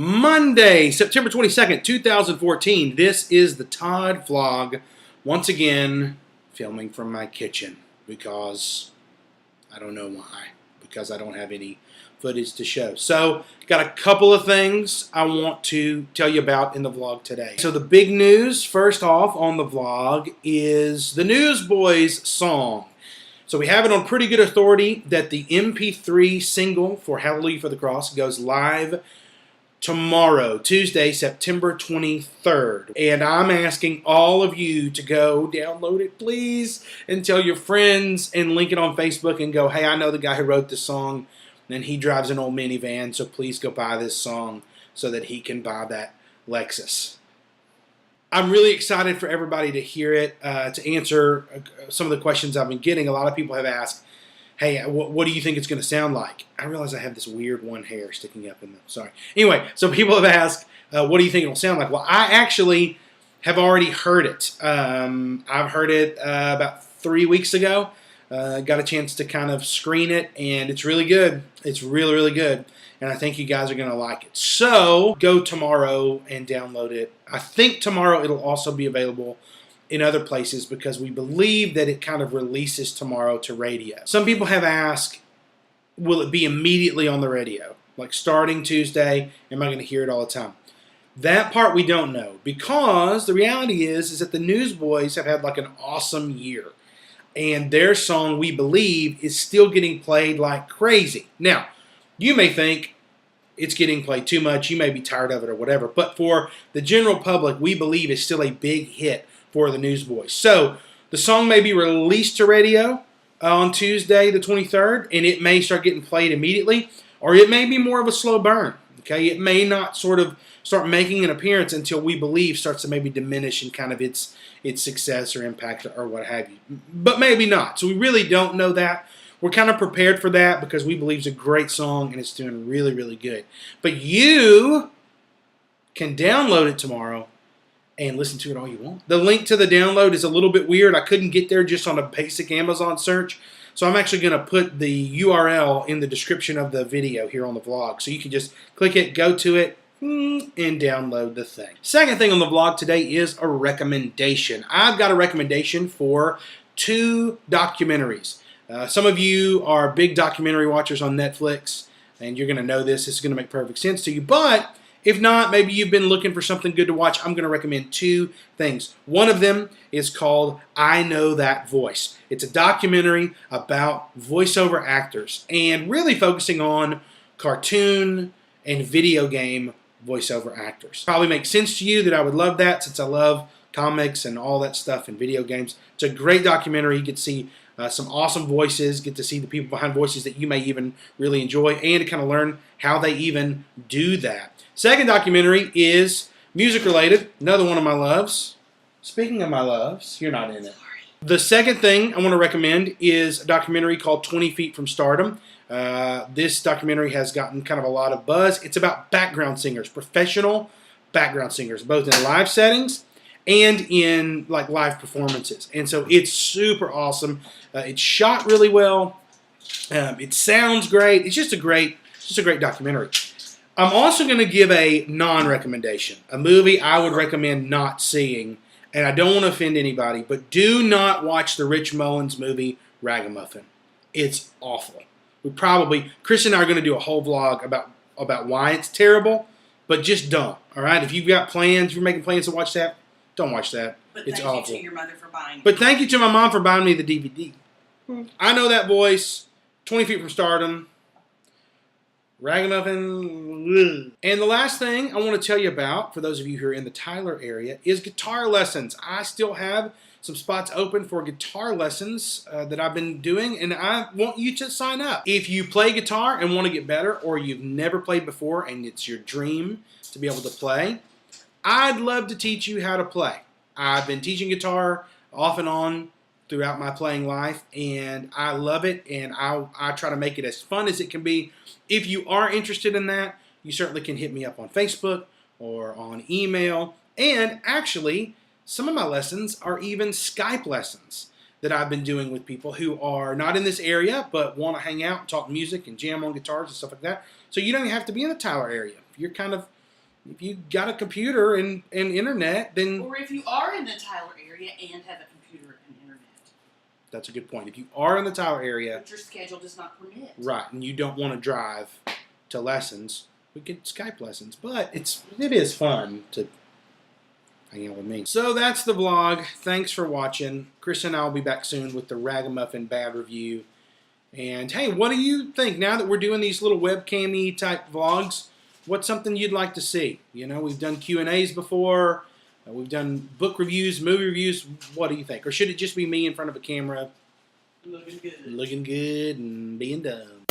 Monday, September 22nd, 2014. This is the Todd vlog. Once again, filming from my kitchen because I don't know why. Because I don't have any footage to show. So, got a couple of things I want to tell you about in the vlog today. So, the big news, first off, on the vlog is the Newsboys song. So, we have it on pretty good authority that the MP3 single for Hallelujah for the Cross goes live tomorrow, Tuesday, September 23rd. And I'm asking all of you to go download it, please, and tell your friends and link it on Facebook and go, hey, I know the guy who wrote this song, and he drives an old minivan, so please go buy this song so that he can buy that Lexus. I'm really excited for everybody to hear it, to answer some of the questions I've been getting. A lot of people have asked, hey, what do you think it's going to sound like? I realize I have this weird one hair sticking up in the... Sorry. Anyway, so people have asked, what do you think it'll sound like? Well, I actually have already heard it. I've heard it about 3 weeks ago. Got a chance to kind of screen it, and it's really good. It's really, really good, and I think you guys are going to like it. So, go tomorrow and download it. I think tomorrow it'll also be available in other places because we believe that it kind of releases tomorrow to radio. Some people have asked, will it be immediately on the radio? Like starting Tuesday, am I going to hear it all the time? That part we don't know because the reality is that the Newsboys have had like an awesome year. And their song, we believe, is still getting played like crazy. Now, you may think it's getting played too much, you may be tired of it or whatever, but for the general public, we believe it's still a big hit for the Newsboys. So, the song may be released to radio on Tuesday the 23rd, and it may start getting played immediately, or it may be more of a slow burn. Okay, it may not sort of start making an appearance until we believe starts to maybe diminish in kind of its success or impact or what have you. But maybe not. So we really don't know that. We're kind of prepared for that because we believe it's a great song and it's doing really, really good. But you can download it tomorrow and listen to it all you want. The link to the download is a little bit weird. I couldn't get there just on a basic Amazon search. So I'm actually going to put the URL in the description of the video here on the vlog. So you can just click it, go to it, and download the thing. Second thing on the vlog today is a recommendation. I've got a recommendation for 2 documentaries. Some of you are big documentary watchers on Netflix, and you're going to know this. This is going to make perfect sense to you. But if not, maybe you've been looking for something good to watch. I'm going to recommend 2 things. One of them is called I Know That Voice. It's a documentary about voiceover actors and really focusing on cartoon and video game voiceover actors. Probably makes sense to you that I would love that since I love comics and all that stuff and video games. It's a great documentary. You get to see some awesome voices, get to see the people behind voices that you may even really enjoy, and to kind of learn how they even do that. Second documentary is music related, another one of my loves. Speaking of my loves, you're not in it. The second thing I want to recommend is a documentary called 20 Feet from Stardom. This documentary has gotten kind of a lot of buzz. It's about background singers, professional background singers, both in live settings and in like live performances. And so it's super awesome. It's shot really well. It sounds great. It's just a great documentary. I'm also going to give a non-recommendation, a movie I would recommend not seeing, and I don't want to offend anybody, but do not watch the Rich Mullins movie Ragamuffin. It's awful. Chris and I are going to do a whole vlog about why it's terrible, but just don't, all right? If you've got plans, if you're making plans to watch that, don't watch that. But it's awful. Thank you to your mother for buying. But thank you to my mom for buying me the DVD. I Know That Voice, 20 Feet from Stardom, Ragamuffin. And the last thing I want to tell you about, for those of you who are in the Tyler area, is guitar lessons. I still have some spots open for guitar lessons that I've been doing, and I want you to sign up. If you play guitar and want to get better, or you've never played before and it's your dream to be able to play, I'd love to teach you how to play. I've been teaching guitar off and on throughout my playing life, and I love it, and I try to make it as fun as it can be. If you are interested in that, you certainly can hit me up on Facebook or on email. And actually, some of my lessons are even Skype lessons that I've been doing with people who are not in this area but want to hang out and talk music and jam on guitars and stuff like that. So you don't have to be in the Tyler area. If you're kind of If you got a computer and internet, then... Or if you are in the Tyler area and have a computer and internet. That's a good point. If you are in the Tyler area... But your schedule does not permit. Right, and you don't want to drive to lessons, we get Skype lessons. But it is fun to hang out with me. So that's the vlog. Thanks for watching. Chris and I will be back soon with the Ragamuffin Bad Review. And hey, what do you think now that we're doing these little webcam-y type vlogs? What's something you'd like to see? You know, we've done Q&As before. We've done book reviews, movie reviews. What do you think? Or should it just be me in front of a camera? Looking good. Looking good and being dumb.